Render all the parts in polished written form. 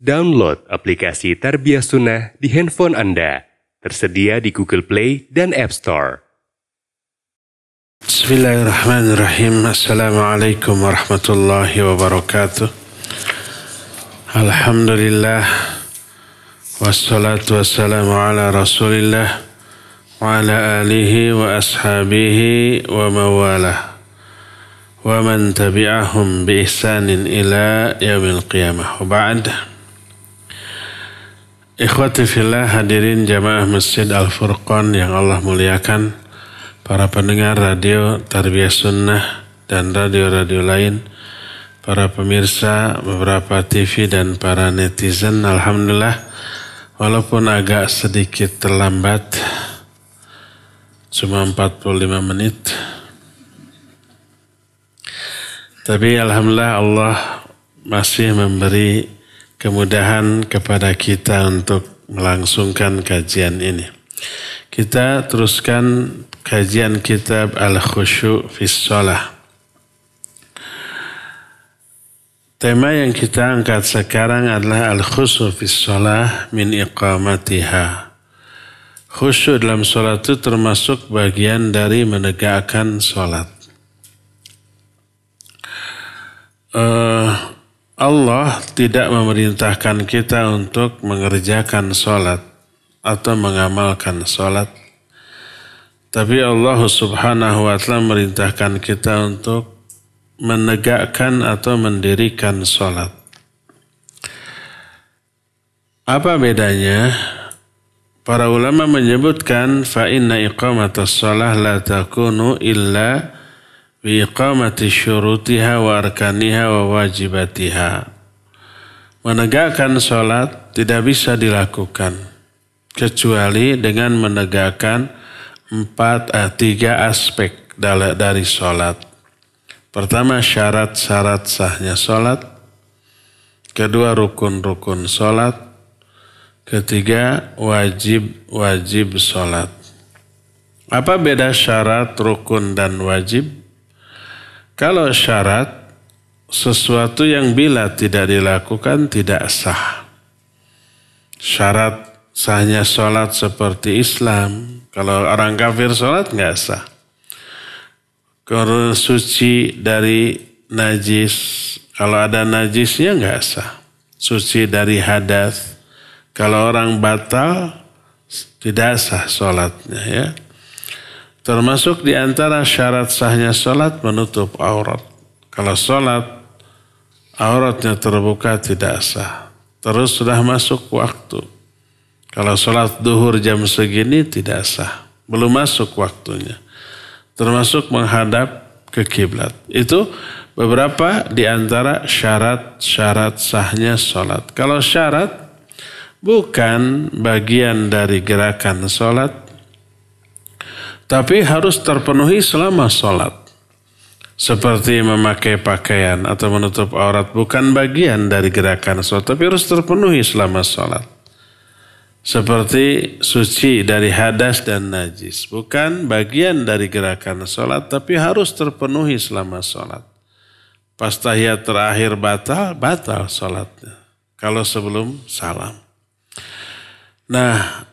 Download aplikasi Tarbiyah Sunnah di handphone Anda. Tersedia di Google Play dan App Store. Bismillahirrahmanirrahim. Assalamualaikum warahmatullahi wabarakatuh. Alhamdulillah. Wassalatu wassalamu ala rasulillah. Wa ala alihi wa ashabihi wa mawalah. Wa man tabi'ahum bi ihsanin ila yaumil qiyamah. Wa ba'd. Ikhwati fillah, hadirin jamaah Masjid Al-Furqan yang Allah muliakan, para pendengar radio Tarbiyah Sunnah dan radio-radio lain, para pemirsa beberapa TV dan para netizen, alhamdulillah walaupun agak sedikit terlambat, cuma 45 menit, tapi alhamdulillah Allah masih memberi kemudahan kepada kita untuk melangsungkan kajian ini. Kita teruskan kajian kitab Al-Khusyu' fis Shalah. Tema yang kita angkat sekarang adalah Al-Khusyu' fis Shalah min iqamatiha. Khusyuk dalam sholat itu termasuk bagian dari menegakkan sholat. Allah tidak memerintahkan kita untuk mengerjakan sholat atau mengamalkan sholat. Tapi Allah subhanahu wa ta'ala memerintahkan kita untuk menegakkan atau mendirikan sholat. Apa bedanya? Para ulama menyebutkan fa inna iqamatas shalah la takunu illa bi iqamati syurutiha wa arkaniha wa wajibatiha. Menegakkan sholat tidak bisa dilakukan kecuali dengan menegakkan 3 aspek dari sholat. Pertama, syarat-syarat sahnya sholat. Kedua, rukun-rukun sholat. Ketiga, wajib-wajib sholat. Apa beda syarat, rukun, dan wajib? Kalau syarat, sesuatu yang bila tidak dilakukan tidak sah. Syarat sahnya sholat seperti Islam. Kalau orang kafir sholat nggak sah. Kalau suci dari najis, kalau ada najisnya nggak sah. Suci dari hadas, kalau orang batal tidak sah sholatnya, ya. Termasuk di antara syarat sahnya sholat menutup aurat. Kalau sholat auratnya terbuka tidak sah. Terus sudah masuk waktu. Kalau sholat duhur jam segini tidak sah. Belum masuk waktunya. Termasuk menghadap ke kiblat. Itu beberapa di antara syarat-syarat sahnya sholat. Kalau syarat bukan bagian dari gerakan sholat, tapi harus terpenuhi selama sholat. Seperti memakai pakaian atau menutup aurat bukan bagian dari gerakan sholat, tapi harus terpenuhi selama sholat. Seperti suci dari hadas dan najis, bukan bagian dari gerakan sholat, tapi harus terpenuhi selama sholat. Pas tahiyat terakhir batal sholatnya. Kalau sebelum salam. Nah,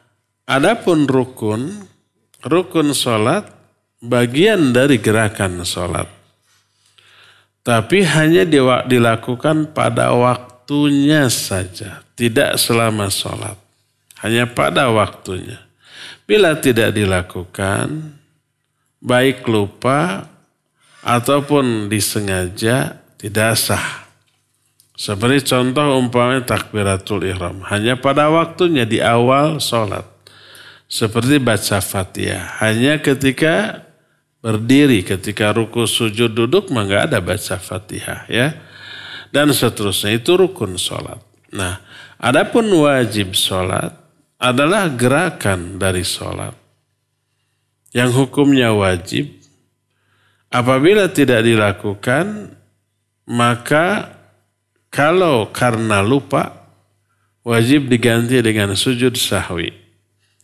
adapun rukun sholat bagian dari gerakan sholat. Tapi hanya dilakukan pada waktunya saja. Tidak selama sholat. Hanya pada waktunya. Bila tidak dilakukan, baik lupa ataupun disengaja, tidak sah. Seperti contoh umpamanya takbiratul ihram. Hanya pada waktunya di awal sholat. Seperti baca Fatihah. Hanya ketika berdiri, ketika ruku sujud duduk, mah nggak ada baca Fatihah, ya. Dan seterusnya, itu rukun sholat. Nah, adapun wajib sholat adalah gerakan dari sholat. Yang hukumnya wajib, apabila tidak dilakukan, maka kalau karena lupa, wajib diganti dengan sujud sahwi.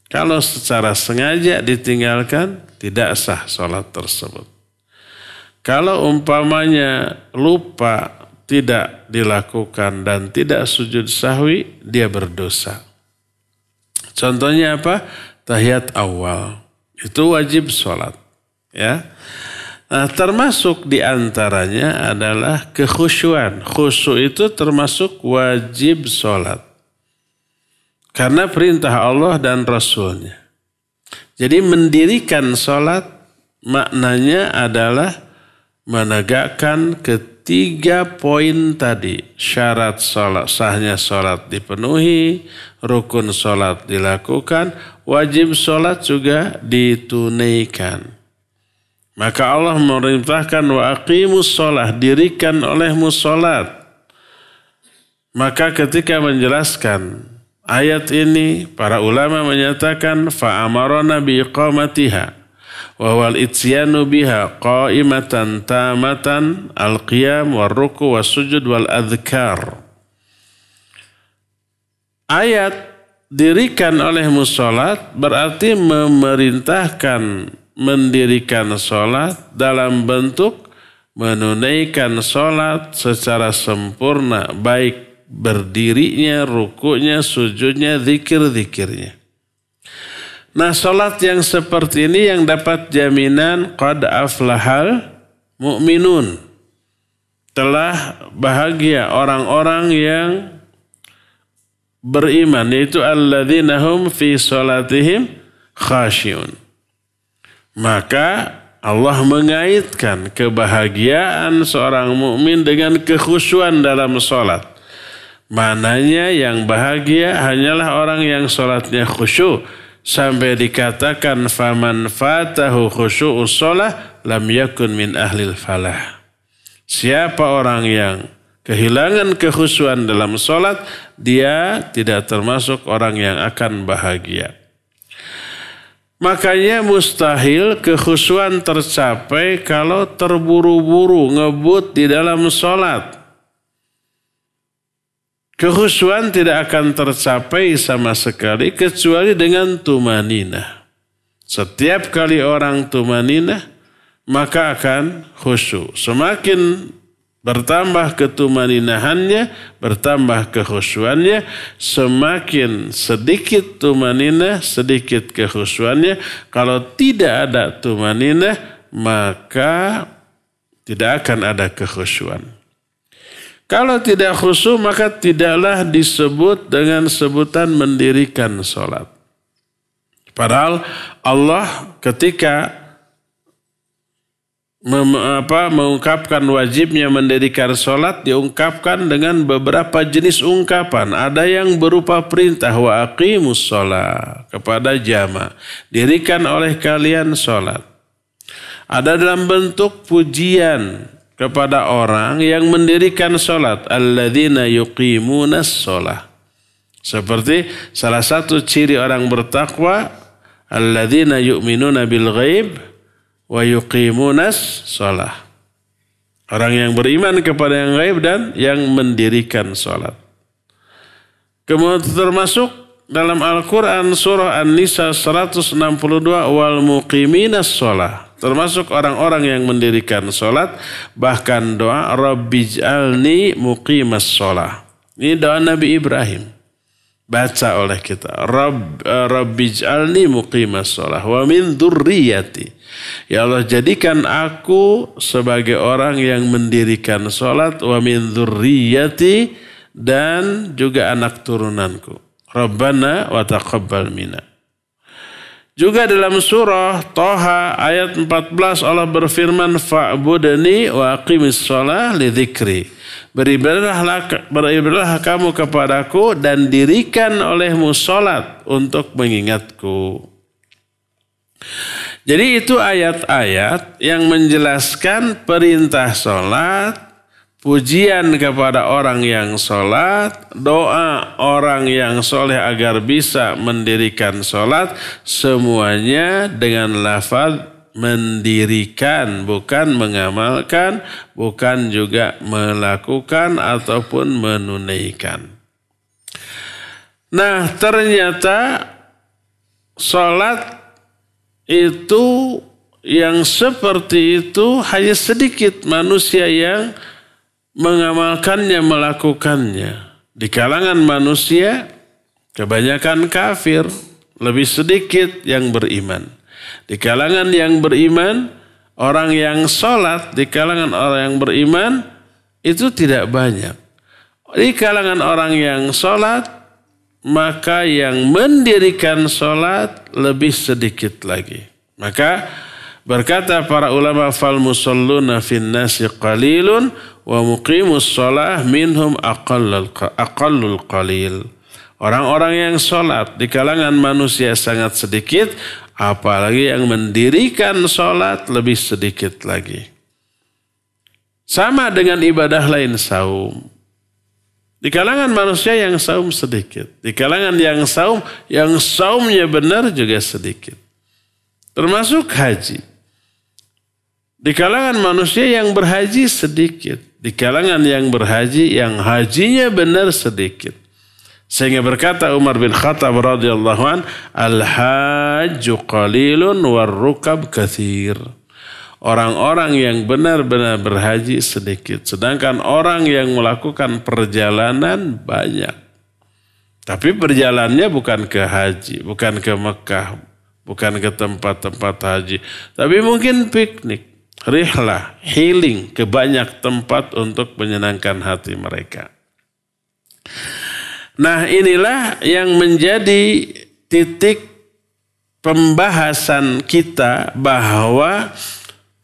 Kalau secara sengaja ditinggalkan, tidak sah sholat tersebut. Kalau umpamanya lupa tidak dilakukan dan tidak sujud sahwi, dia berdosa. Contohnya apa? Tahiyat awal. Itu wajib sholat. Ya. Nah, termasuk diantaranya adalah kekhusyuan. Khusyuk itu termasuk wajib sholat. Karena perintah Allah dan Rasulnya. Jadi mendirikan sholat maknanya adalah menegakkan ketiga poin tadi. Syarat sholat, sahnya sholat dipenuhi, rukun sholat dilakukan, wajib sholat juga ditunaikan. Maka Allah memerintahkan wa aqimus sholat, dirikan olehmu sholat. Maka ketika menjelaskan ayat ini, para ulama menyatakan fa'amarana biiqamatiha wa wal itsyanu biha qaimatan tamatan al-qiyam war-ruku' was-sujud wal-adhkar. Ayat dirikan olehmu sholat berarti memerintahkan mendirikan sholat dalam bentuk menunaikan sholat secara sempurna, baik berdirinya, rukuknya, sujudnya, zikir-zikirnya. Nah, sholat yang seperti ini yang dapat jaminan qad aflahal mu'minun. Telah bahagia orang-orang yang beriman, yaitu alladzina hum fi sholatihim khasyiun. Maka Allah mengaitkan kebahagiaan seorang mukmin dengan kekhusyuan dalam sholat. Mananya yang bahagia hanyalah orang yang sholatnya khusyuk. Sampai dikatakan faman fatahu khusyu'us sholah lam yakun min ahlil falah. Siapa orang yang kehilangan kekhusyuan dalam sholat, dia tidak termasuk orang yang akan bahagia. Makanya mustahil kekhusyuan tercapai kalau terburu-buru ngebut di dalam sholat. Kekhusyuan tidak akan tercapai sama sekali kecuali dengan tumaninah. Setiap kali orang tumaninah, maka akan khusyuk. Semakin bertambah ketumaninahannya, bertambah kekhusyuannya, semakin sedikit tumaninah, sedikit kekhusyuannya. Kalau tidak ada tumaninah, maka tidak akan ada kekhusyuan. Kalau tidak khusyuk, maka tidaklah disebut dengan sebutan mendirikan sholat. Padahal Allah ketika mengungkapkan wajibnya mendirikan sholat, diungkapkan dengan beberapa jenis ungkapan. Ada yang berupa perintah wa aqimus sholat kepada jamaah, dirikan oleh kalian sholat. Ada dalam bentuk pujian kepada orang yang mendirikan sholat, alladzina yuqimunas sholat. Seperti salah satu ciri orang bertakwa, alladzina yu'minuna bil ghaib wa yuqimunas sholat. Orang yang beriman kepada yang gaib dan yang mendirikan sholat. Kemudian termasuk dalam Al-Quran surah An-Nisa 162 wal muqiminas sholat. Termasuk orang-orang yang mendirikan sholat, bahkan doa Rabbij'alni muqimas sholat. Ini doa Nabi Ibrahim. Baca oleh kita. Rabbij'alni muqimas sholat. Wa min dzurriyyati. Ya Allah, jadikan aku sebagai orang yang mendirikan sholat. Wa min dzurriyyati, dan juga anak turunanku. Rabbana wa taqabbal minna. Juga dalam surah Thaha ayat 14 Allah berfirman fa'budni wa aqimis shalah li dzikri. Beribadahlah kamu kepadaku dan dirikan olehmu salat untuk mengingatku. Jadi itu ayat-ayat yang menjelaskan perintah salat, pujian kepada orang yang sholat, doa orang yang soleh agar bisa mendirikan sholat, semuanya dengan lafaz mendirikan, bukan mengamalkan, bukan juga melakukan ataupun menunaikan. Nah, ternyata sholat itu yang seperti itu hanya sedikit manusia yang mengamalkannya, melakukannya. Di kalangan manusia, kebanyakan kafir, lebih sedikit yang beriman. Di kalangan yang beriman, orang yang sholat, di kalangan orang yang beriman, itu tidak banyak. Di kalangan orang yang sholat, maka yang mendirikan sholat lebih sedikit lagi. Maka berkata para ulama, fal musalluna fin nasi qalilun wa muqimus shalah minhum aqallul qalil. Orang-orang yang sholat di kalangan manusia sangat sedikit, apalagi yang mendirikan sholat lebih sedikit lagi. Sama dengan ibadah lain, saum. Di kalangan manusia yang saum sedikit. Di kalangan yang saumnya benar juga sedikit. Termasuk haji. Di kalangan manusia yang berhaji sedikit. Di kalangan yang berhaji, yang hajinya benar sedikit. Sehingga berkata Umar bin Khattab radhiyallahu an, al-hajju qalilun war-rukab katsir. Orang-orang yang benar-benar berhaji sedikit, sedangkan orang yang melakukan perjalanan banyak. Tapi perjalanannya bukan ke haji, bukan ke Mekah, bukan ke tempat-tempat haji, tapi mungkin piknik, rihlah, healing ke banyak tempat untuk menyenangkan hati mereka. Nah, inilah yang menjadi titik pembahasan kita, bahwa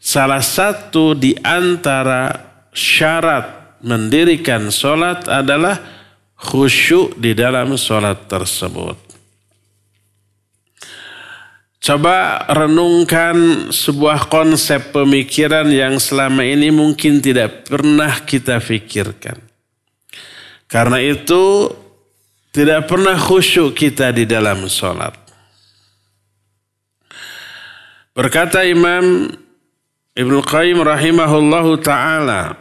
salah satu di antara syarat mendirikan sholat adalah khusyuk di dalam sholat tersebut. Coba renungkan sebuah konsep pemikiran yang selama ini mungkin tidak pernah kita pikirkan. Karena itu tidak pernah khusyuk kita di dalam sholat. Berkata Imam Ibnu Qayyim rahimahullahu ta'ala,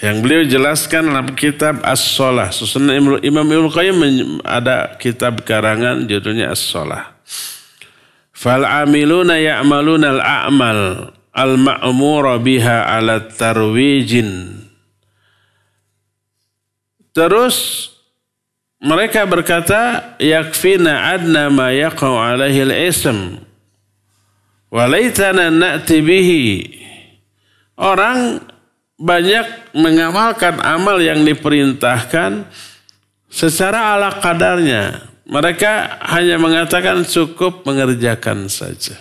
yang beliau jelaskan dalam kitab As-Shalah. Susunan Imam Ibnu Qayyim ada kitab karangan judulnya As-Shalah. Fal-amiluna ya'maluna al-a'mal al-ma'mura biha ala tarwijin. Terus mereka berkata, yakfina adna ma yaqau alaihi al-ism walaitana na'ti bihi. Orang banyak mengamalkan amal yang diperintahkan secara ala kadarnya. Mereka hanya mengatakan cukup mengerjakan saja.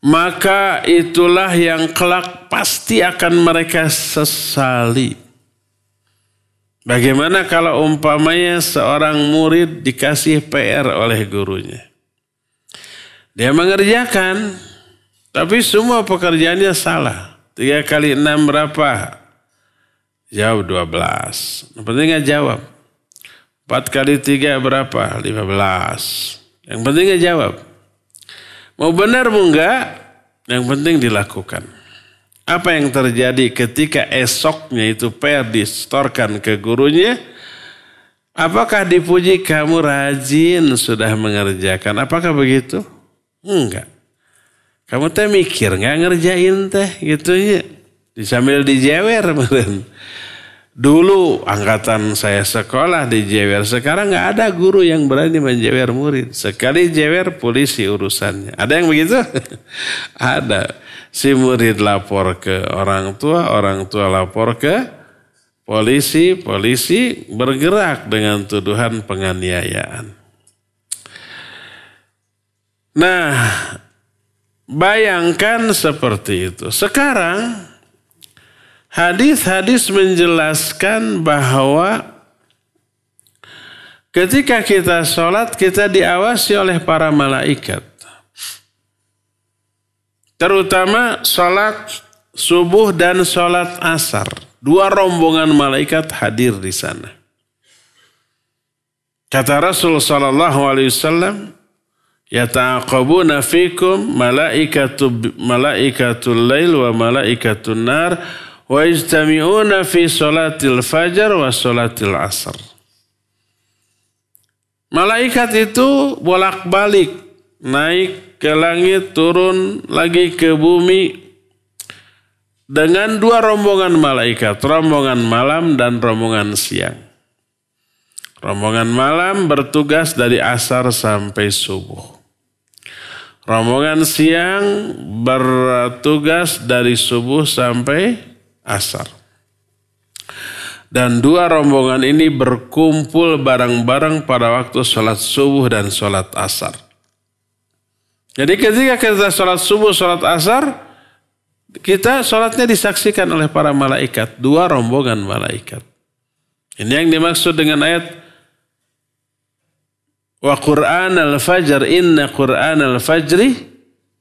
Maka itulah yang kelak pasti akan mereka sesali. Bagaimana kalau umpamanya seorang murid dikasih PR oleh gurunya. Dia mengerjakan, tapi semua pekerjaannya salah. 3 kali 6 berapa? Jawab 12. Yang penting nggak jawab. 4 kali 3 berapa? 15. Yang penting nggak jawab. Mau benar mau enggak, yang penting dilakukan. Apa yang terjadi ketika esoknya itu PR distorkan ke gurunya? Apakah dipuji, kamu rajin sudah mengerjakan? Apakah begitu? Enggak. Kamu teh mikir nggak ngerjain teh gitu ya. Sambil dijewer meren. Dulu angkatan saya sekolah dijewer. Sekarang nggak ada guru yang berani menjewer murid. Sekali jewer polisi urusannya. Ada yang begitu? Ada. Si murid lapor ke orang tua lapor ke polisi, polisi bergerak dengan tuduhan penganiayaan. Nah, bayangkan seperti itu. Sekarang hadis-hadis menjelaskan bahwa ketika kita sholat, kita diawasi oleh para malaikat. Terutama sholat subuh dan sholat asar. 2 rombongan malaikat hadir di sana. Kata Rasul sallallahu alaihi wasallam, yata'aqabuna fikum malaikatul lail wa malaikatul nar wa ijtami'una fi sholatil fajar wa sholatil asar. Malaikat itu bolak-balik, naik ke langit, turun lagi ke bumi. dengan dua rombongan malaikat, rombongan malam dan rombongan siang. Rombongan malam bertugas dari asar sampai subuh. Rombongan siang bertugas dari subuh sampai asar. Dan dua rombongan ini berkumpul bareng-bareng pada waktu sholat subuh dan sholat asar. Jadi ketika kita sholat subuh, sholat asar, kita sholatnya disaksikan oleh para malaikat. Dua rombongan malaikat. Ini yang dimaksud dengan ayat wa Qur'an al-fajr inna Qur'an al-fajri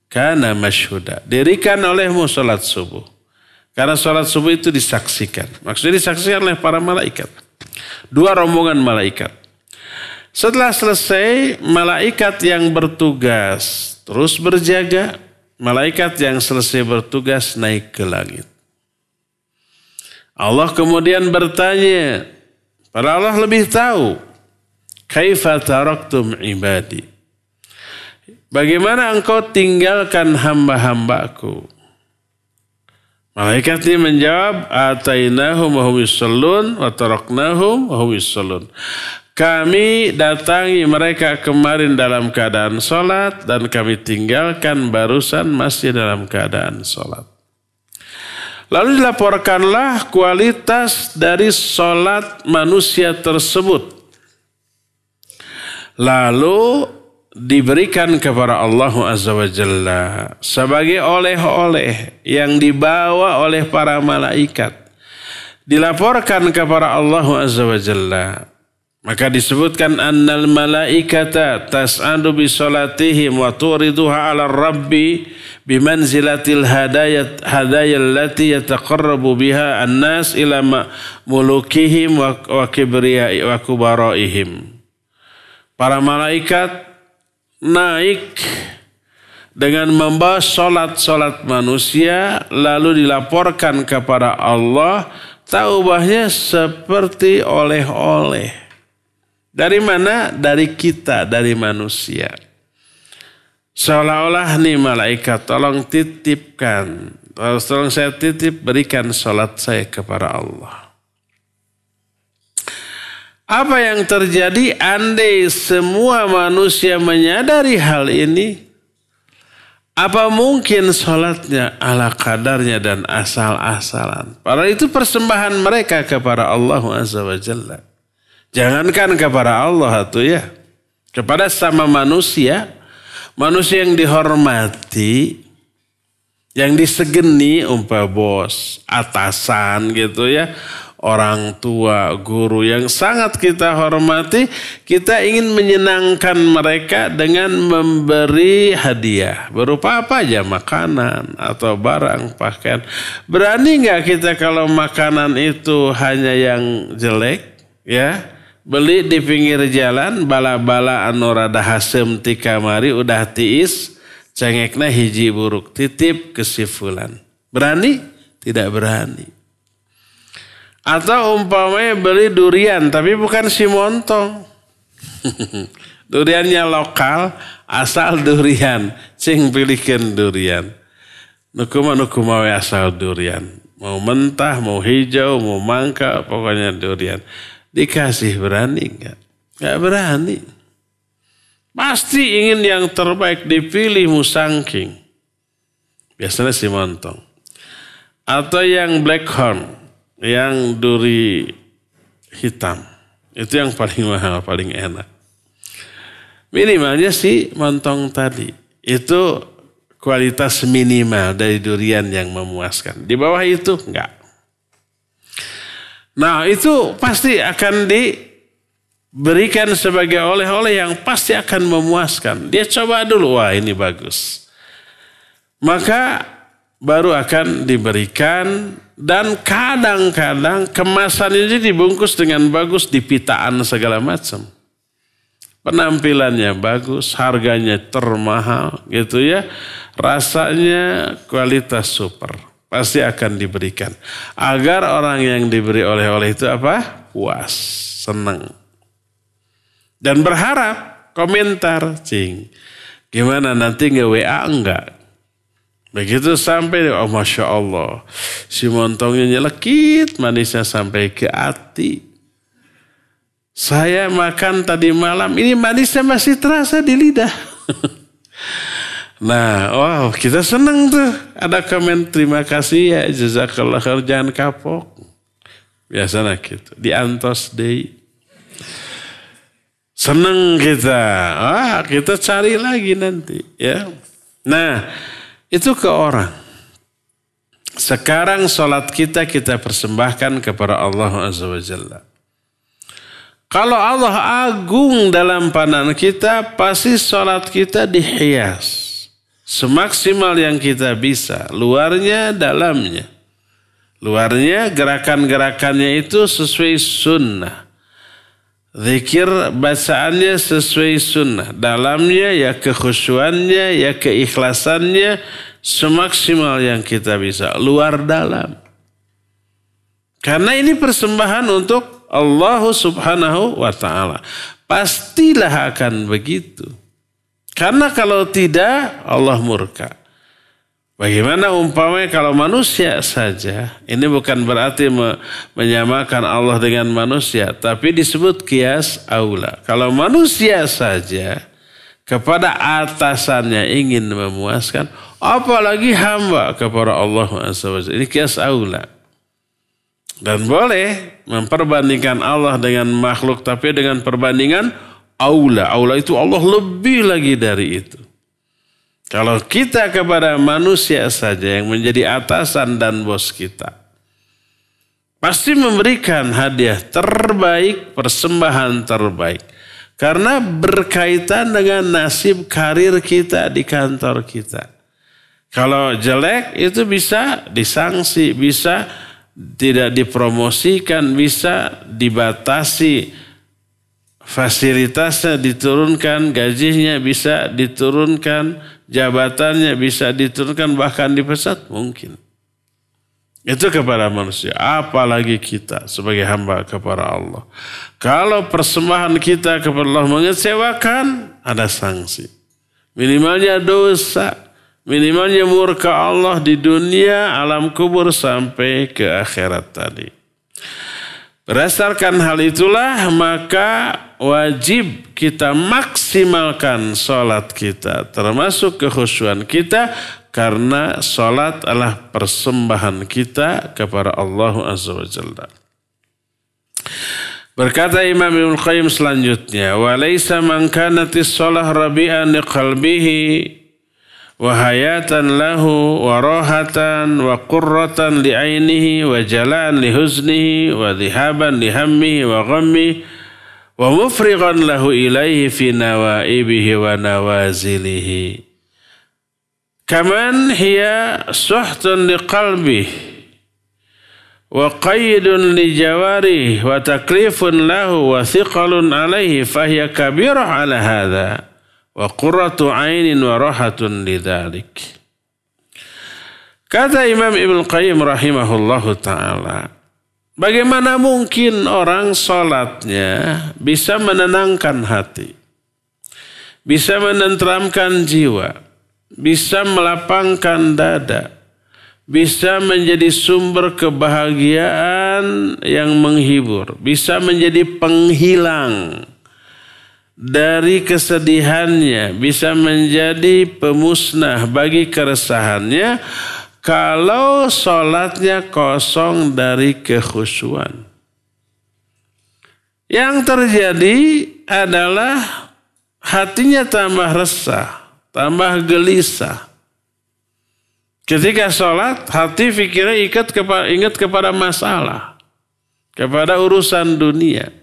kana masyhuda. Dirikan olehmu sholat subuh. Karena sholat subuh itu disaksikan. Maksudnya disaksikan oleh para malaikat. Dua rombongan malaikat. Setelah selesai, malaikat yang bertugas terus berjaga. Malaikat yang selesai bertugas naik ke langit. Allah kemudian bertanya, para Allah lebih tahu, kaifa taraktum ibadi? Bagaimana engkau tinggalkan hamba-hambaku? Malaikat ini menjawab, atainahum wa hum yusallun wa taraknahum wa hum yusallun. Kami datangi mereka kemarin dalam keadaan sholat dan kami tinggalkan barusan masih dalam keadaan sholat. Lalu dilaporkanlah kualitas dari sholat manusia tersebut. Lalu diberikan kepada Allah Azza wa Jalla sebagai oleh-oleh yang dibawa oleh para malaikat. Dilaporkan kepada Allah Azza wa Jalla. Maka disebutkan annal malaikata tas'adu bi salatihim wa turiduha 'ala rabbi bimanzilatil hadayat allati yataqarrabu biha an-nas ila mulukihim wa kibriyai wa kubaraihim. Para malaikat naik dengan membawa salat-salat manusia lalu dilaporkan kepada Allah, taubahnya seperti oleh-oleh. Dari mana? Dari kita, dari manusia. Seolah-olah nih malaikat, tolong titipkan. Tolong saya titip, berikan salat saya kepada Allah. Apa yang terjadi andai semua manusia menyadari hal ini? Apa mungkin salatnya ala kadarnya dan asal-asalan? Padahal itu persembahan mereka kepada Allah Azza wa Jalla. Jangankan kepada Allah itu ya. Kepada sama manusia. Manusia yang dihormati. Yang disegeni umpah bos. Atasan gitu ya. Orang tua, guru yang sangat kita hormati. Kita ingin menyenangkan mereka dengan memberi hadiah. Berupa apa aja? Makanan atau barang, pakaian. Berani gak kita kalau makanan itu hanya yang jelek? Ya. Beli di pinggir jalan, bala-bala anu rada hasem ti kamari udah tiis, cengekna hiji buruk, titip ke si fulan. Berani? Tidak berani. Atau umpamanya beli durian, tapi bukan si montong. Duriannya lokal, asal durian. Cing pilihkan durian. Nukuma asal durian. Mau mentah, mau hijau, mau mangga, pokoknya durian. Dikasih berani enggak? Enggak berani. Pasti ingin yang terbaik, dipilih musangking. Biasanya si montong. Atau yang blackhorn, yang duri hitam. Itu yang paling mahal, paling enak. Minimalnya si montong tadi. Itu kualitas minimal dari durian yang memuaskan. Di bawah itu enggak. Nah itu pasti akan diberikan sebagai oleh-oleh yang pasti akan memuaskan. Dia coba dulu, wah ini bagus. Maka baru akan diberikan dan kadang-kadang kemasan ini dibungkus dengan bagus, dipitaan segala macam. Penampilannya bagus, harganya termahal gitu ya. Rasanya kualitas super. Pasti akan diberikan. Agar orang yang diberi oleh-oleh itu apa? Puas, senang. Dan berharap komentar, cing. Gimana nanti nge-WA enggak? Begitu sampai, oh Masya Allah, si montongnya nyelekit, manisnya sampai ke hati. Saya makan tadi malam, ini manisnya masih terasa di lidah. Nah, wow, kita senang tuh. Ada komen terima kasih ya, jazakallah khair, jangan kapok. Biasanya gitu, diantos deh. Senang kita. Kita cari lagi nanti ya. Nah, itu ke orang. Sekarang sholat kita persembahkan kepada Allah Azza wa Jalla. Kalau Allah agung dalam pandangan kita, pasti sholat kita dihias. Semaksimal yang kita bisa. Luarnya, dalamnya. Luarnya, gerakan-gerakannya itu sesuai sunnah. Zikir bacaannya sesuai sunnah. Dalamnya ya kekhusyuannya, ya keikhlasannya semaksimal yang kita bisa. Luar dalam. Karena ini persembahan untuk Allah subhanahu wa ta'ala. Pastilah akan begitu. Karena kalau tidak Allah murka. Bagaimana umpamanya kalau manusia saja, ini bukan berarti menyamakan Allah dengan manusia, tapi disebut qiyas aula. Kalau manusia saja kepada atasannya ingin memuaskan, apalagi hamba kepada Allah SWT. Ini qiyas aula. Dan boleh memperbandingkan Allah dengan makhluk, tapi dengan perbandingan aula. Aula itu Allah lebih lagi dari itu. Kalau kita kepada manusia saja yang menjadi atasan dan bos kita, pasti memberikan hadiah terbaik, persembahan terbaik. Karena berkaitan dengan nasib karir kita di kantor kita. Kalau jelek itu bisa disanksi, bisa tidak dipromosikan, bisa dibatasi, fasilitasnya diturunkan, gajinya bisa diturunkan, jabatannya bisa diturunkan, bahkan dipecat mungkin. Itu kepada manusia. Apalagi kita sebagai hamba kepada Allah. Kalau persembahan kita kepada Allah mengecewakan, ada sanksi. Minimalnya dosa. Minimalnya murka Allah di dunia, alam kubur sampai ke akhirat tadi. Berdasarkan hal itulah maka wajib kita maksimalkan sholat kita. Termasuk kekhusyuan kita. Karena sholat adalah persembahan kita kepada Allah Azza wa Jalla. Berkata Imam Ibnu Qayyim selanjutnya. Walaysa man kanatis sholah rabi'an liqalbihi wa hayatan lahu wa rohatan wa qurratan li'ainihi wa jalan lihuznihi wa dhihaban lihammihi wa ghammihi wa mufriqan lahu ilaihi fi nawaibihi wa nawazilihi. Kaman hiya suhtun liqalbihi wa qaydun lijawarih wa taklifun lahu wa thiqalun alaihi fahiya kabirah ala hadha wa qurratu ainin wa rahatun lidzalik. Kata Imam Ibnu Qayyim rahimahullahu ta'ala, bagaimana mungkin orang sholatnya bisa menenangkan hati, bisa menenteramkan jiwa, bisa melapangkan dada, bisa menjadi sumber kebahagiaan yang menghibur, bisa menjadi penghilang dari kesedihannya, bisa menjadi pemusnah bagi keresahannya kalau sholatnya kosong dari kekhusyuan. Yang terjadi adalah hatinya tambah resah, tambah gelisah. Ketika sholat, hati fikirnya ingat kepada masalah, kepada urusan dunia,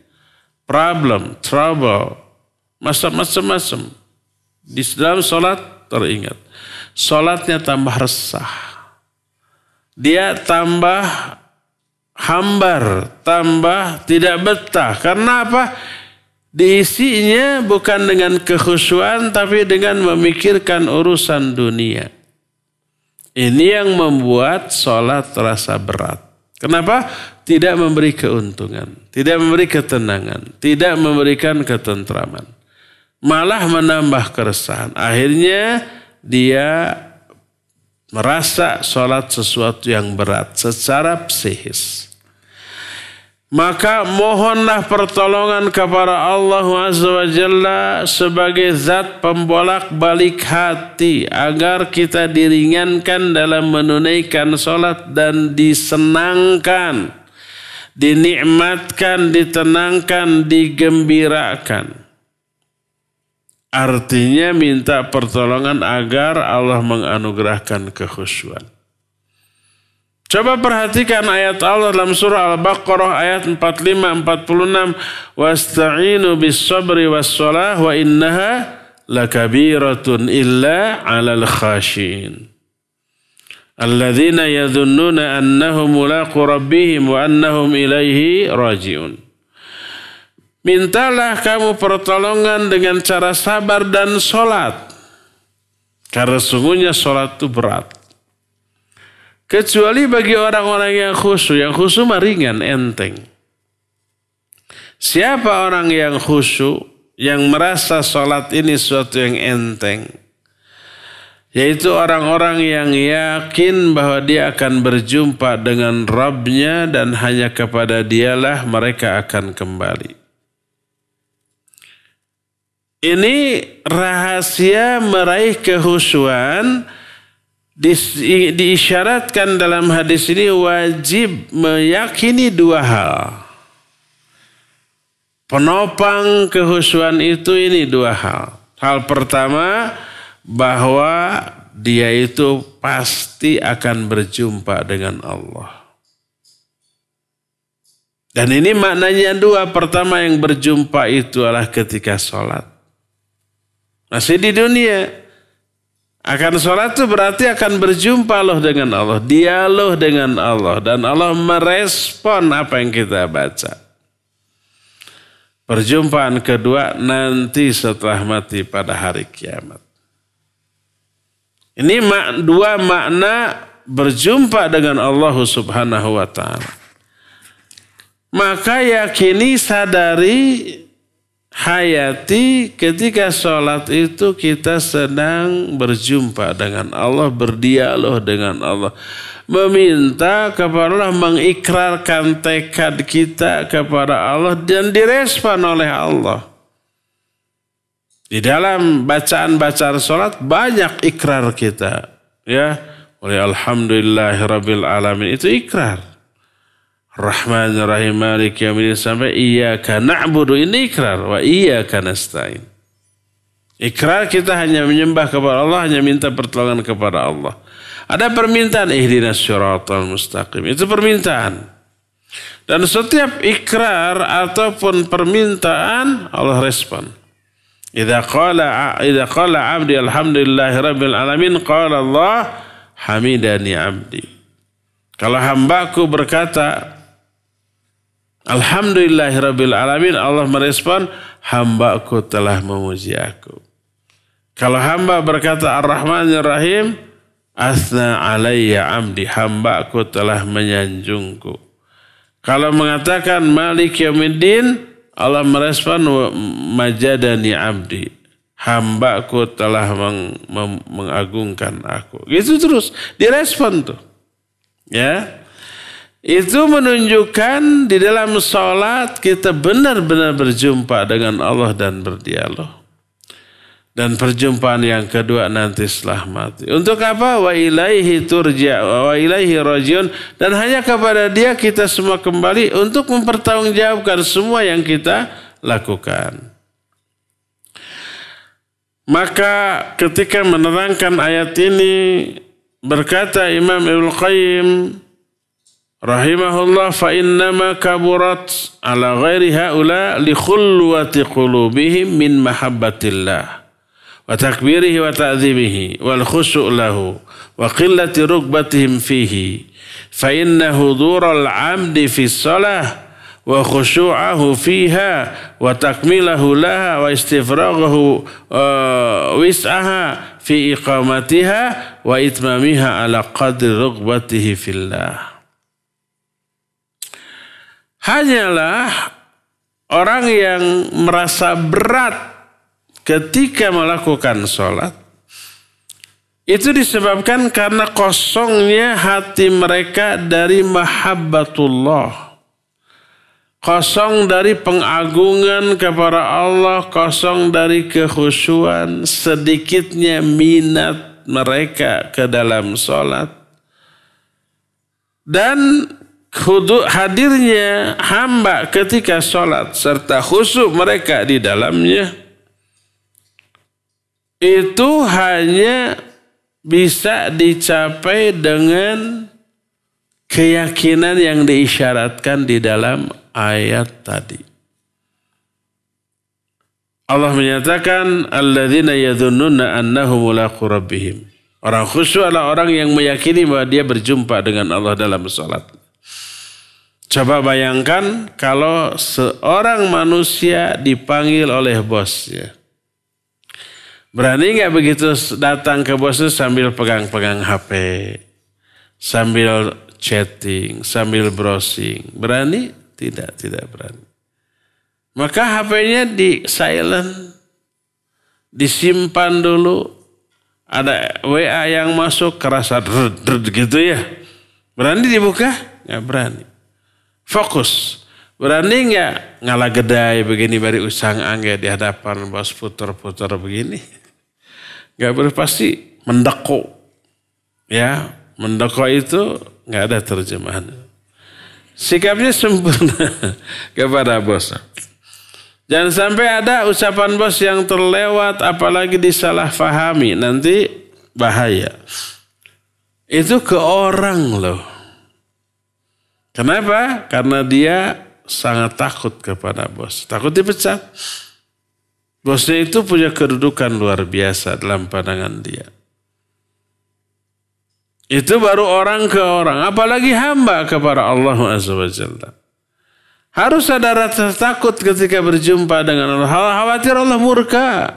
problem, trouble, macam-macam. Di dalam sholat teringat. Sholatnya tambah resah. Dia tambah hambar, tambah tidak betah. Karena apa? Diisinya bukan dengan kekhusyuan, tapi dengan memikirkan urusan dunia. Ini yang membuat sholat terasa berat. Kenapa? Tidak memberi keuntungan, tidak memberi ketenangan, tidak memberikan ketentraman. Malah menambah keresahan. Akhirnya dia merasa sholat sesuatu yang berat secara psikis. Maka mohonlah pertolongan kepada Allah Azza wa Jalla sebagai zat pembolak-balik hati agar kita diringankan dalam menunaikan sholat dan disenangkan, dinikmatkan, ditenangkan, digembirakan. Artinya minta pertolongan agar Allah menganugerahkan kekhusyuan. Coba perhatikan ayat Allah dalam surah Al-Baqarah ayat 45-46. Wasta'inu bis-sabri was-salah wa innaha lakabiratun illa 'alal khashin. Alladzina yadhunnuna annahum mulaqu rabbihim wa annahum ilaihi raji'un. Mintalah kamu pertolongan dengan cara sabar dan sholat. Karena sungguhnya sholat itu berat. Kecuali bagi orang-orang yang khusyuk. Yang khusyuk mah ringan, enteng. Siapa orang yang khusyuk, yang merasa sholat ini sesuatu yang enteng? Yaitu orang-orang yang yakin bahwa dia akan berjumpa dengan Rabbnya dan hanya kepada dialah mereka akan kembali. Ini rahasia meraih kehusyuan. Diisyaratkan dalam hadis ini wajib meyakini dua hal. Penopang kehusyuan itu ini dua hal. Hal pertama, bahwa dia itu pasti akan berjumpa dengan Allah. Dan ini maknanya dua. Pertama, yang berjumpa itu adalah ketika sholat. Masih di dunia. Akan sholat itu berarti akan berjumpa loh dengan Allah. Dialog dengan Allah. Dan Allah merespon apa yang kita baca. Perjumpaan kedua nanti setelah mati pada hari kiamat. Ini dua makna berjumpa dengan Allah subhanahu wa ta'ala. Maka yakini, sadari, hayati ketika sholat itu kita sedang berjumpa dengan Allah, berdialog dengan Allah. Meminta kepada Allah, mengikrarkan tekad kita kepada Allah dan direspon oleh Allah. Di dalam bacaan-bacaan sholat banyak ikrar kita. Ya, oleh alhamdulillahirabbil alamin itu ikrar. Rahman Rahim Malik Yaumiddin sampai iyyaka na'budu, ini ikrar, wa iyyaka nasta'in. Ikrar kita hanya menyembah kepada Allah, hanya minta pertolongan kepada Allah. Ada permintaan ihdinas syiratal mustaqim, itu permintaan. Dan setiap ikrar ataupun permintaan Allah respon. Idza qala 'abdi alhamdulillahirabbil alamin qala Allah hamidani 'abdi. Kalau hambaku berkata alhamdulillahirabbil alamin, Allah merespon hambaku telah memuji aku. Kalau hamba berkata ar-rahmanir rahim, asna alayya 'abdi, hambaku telah menyanjungku. Kalau mengatakan malik yaumiddin, Allah merespon majadani 'abdi, hambaku telah mengagungkan aku. Gitu terus direspon tuh. Ya, itu menunjukkan di dalam sholat kita benar-benar berjumpa dengan Allah dan berdialog. Dan perjumpaan yang kedua nanti setelah mati. Untuk apa? Wa ilaihi turja wa ilaihi rajiun. Dan hanya kepada Dia kita semua kembali untuk mempertanggungjawabkan semua yang kita lakukan. Maka ketika menerangkan ayat ini, berkata Imam Ibnu Qayyim rahimahullah, fa innama kaburat ala ghairi haula li khulwati qulubihim min mahabbatillah wa takbirihi wa ta'zimihi wal khusyu' lahu wa qillati rugbatihim fihi, fa inna hudural 'abdi fi shalah wa khusyu'ahu fiha wa takmilahu laha wa istifraghahu wis'aha fi iqamatiha wa itmamiha ala qadri rughbatihi fillah. Hanyalah orang yang merasa berat ketika melakukan sholat Itu disebabkan karena kosongnya hati mereka dari mahabbatullah. Kosong dari pengagungan kepada Allah, kosong dari kekhusyuan, sedikitnya minat mereka ke dalam sholat. Dan hadirnya hamba ketika sholat serta khusyuk mereka di dalamnya, itu hanya bisa dicapai dengan keyakinan yang diisyaratkan di dalam ayat tadi. Allah menyatakan alladzina yadhunnuna annahum mulaqu rabbihim. Orang khusyuk adalah orang yang meyakini bahwa dia berjumpa dengan Allah dalam salat. Coba bayangkan kalau seorang manusia dipanggil oleh bosnya. Berani nggak begitu datang ke bosnya sambil pegang-pegang HP, sambil chatting, sambil browsing? Berani? Tidak berani. Maka HP-nya di silent, disimpan dulu. Ada WA yang masuk kerasa gitu ya. Berani dibuka? Nggak berani. Fokus. Berani nggak ngalah gedai begini bari usang angge di hadapan bos putar-putar begini? Nggak boleh, pasti mendeko. Ya, mendeko itu nggak ada terjemahan. Sikapnya sempurna kepada bos. Jangan sampai ada ucapan bos yang terlewat, apalagi disalahfahami, nanti bahaya. Itu ke orang loh. Kenapa? Karena dia sangat takut kepada bos. Takut dipecat. Bosnya itu punya kedudukan luar biasa dalam pandangan dia. Itu baru orang ke orang. Apalagi hamba kepada Allah Azza wa Jalla. Harus ada rasa takut ketika berjumpa dengan Allah. Khawatir Allah murka.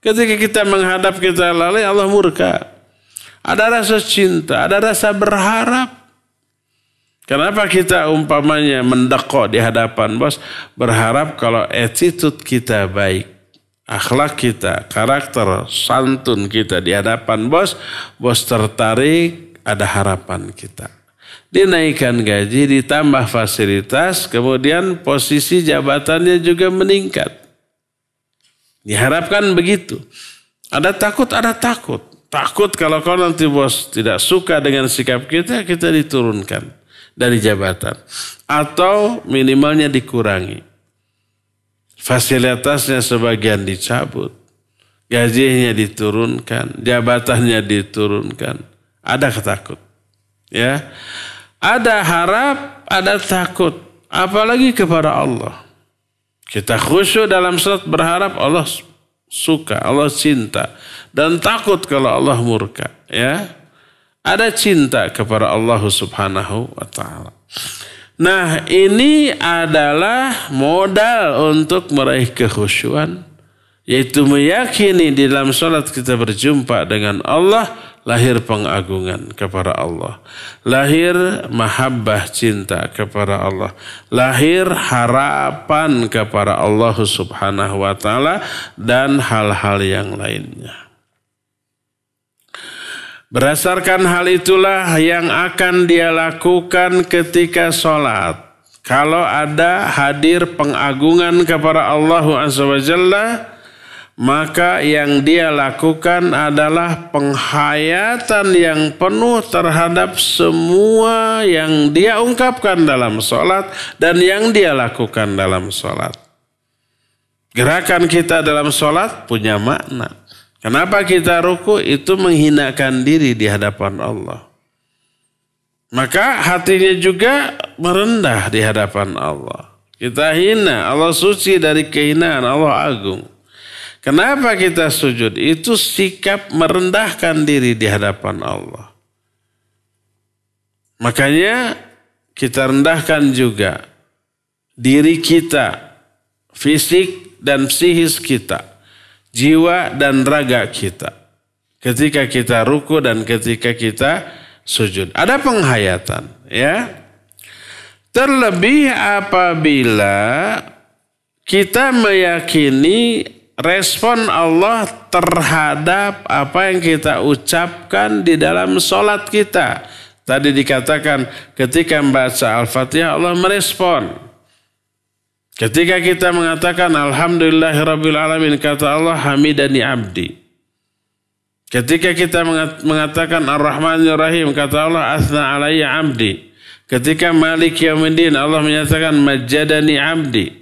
Ketika kita menghadap kita lalai, Allah murka. Ada rasa cinta, ada rasa berharap. Kenapa kita umpamanya mendeko di hadapan bos? Berharap kalau attitude kita baik. Akhlak kita, karakter, santun kita di hadapan bos tertarik, ada harapan kita. Dinaikkan gaji, ditambah fasilitas, kemudian posisi jabatannya juga meningkat. Diharapkan begitu. Ada takut, ada takut. Takut kalau nanti bos tidak suka dengan sikap kita, kita diturunkan dari jabatan. Atau minimalnya dikurangi. Fasilitasnya sebagian dicabut, gajinya diturunkan, jabatannya diturunkan. Ada ketakut, ya. Ada harap, ada takut, apalagi kepada Allah. Kita khusyuk dalam salat, berharap Allah suka, Allah cinta, dan takut kalau Allah murka, ya. Ada cinta kepada Allah Subhanahu wa taala. Nah, ini adalah modal untuk meraih kekhusyuan, yaitu meyakini di dalam salat kita berjumpa dengan Allah, lahir pengagungan kepada Allah, lahir mahabbah cinta kepada Allah, lahir harapan kepada Allah Subhanahu wa taala, dan hal-hal yang lainnya. Berdasarkan hal itulah yang akan dia lakukan ketika sholat. Kalau ada hadir pengagungan kepada Allah Azza wa Jalla, maka yang dia lakukan adalah penghayatan yang penuh terhadap semua yang dia ungkapkan dalam sholat dan yang dia lakukan dalam sholat. Gerakan kita dalam sholat punya makna. Kenapa kita ruku? Itu menghinakan diri di hadapan Allah. Maka hatinya juga merendah di hadapan Allah. Kita hina, Allah suci dari kehinaan, Allah agung. Kenapa kita sujud? Itu sikap merendahkan diri di hadapan Allah. Makanya kita rendahkan juga diri kita, fisik dan psikis kita, jiwa dan raga kita, ketika kita ruku dan ketika kita sujud. Ada penghayatan, ya. Terlebih apabila kita meyakini respon Allah terhadap apa yang kita ucapkan di dalam sholat kita. Tadi dikatakan ketika membaca Al-Fatihah Allah merespon. Ketika kita mengatakan Alhamdulillahirabbil alamin, kata Allah hamidani abdi. Ketika kita mengatakan Ar-Rahmanir Rahim, kata Allah asna alayya abdi. Ketika Malik Yaumiddin Allah menyatakan majjadani abdi.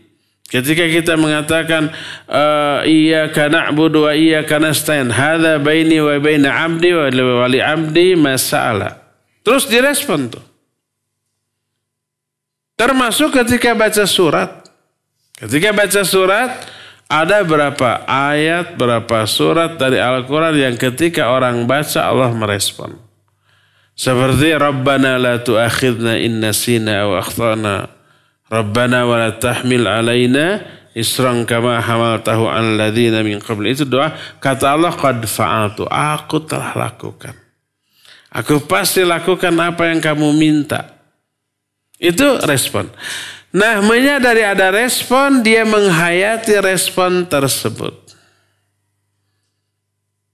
Ketika kita mengatakan iyyaka na'budu wa iyyaka nasta'in, hadza baini wa baina abdi wa li abdi ma sa'ala. Terus direspon tuh. Termasuk ketika baca surat. Ketika baca surat ada berapa ayat, berapa surat dari Al-Quran yang ketika orang baca Allah merespon. Seperti Rabbana la tu'akhidna in nasina wa akhtana. Rabbana wa la tahmil alaina isran kama hamaltahu an ladhina min qabli. Itu doa. Kata Allah qad fa'altu. Aku telah lakukan. Aku pasti lakukan apa yang kamu minta. Itu respon. Nah, menyadari ada respon, dia menghayati respon tersebut.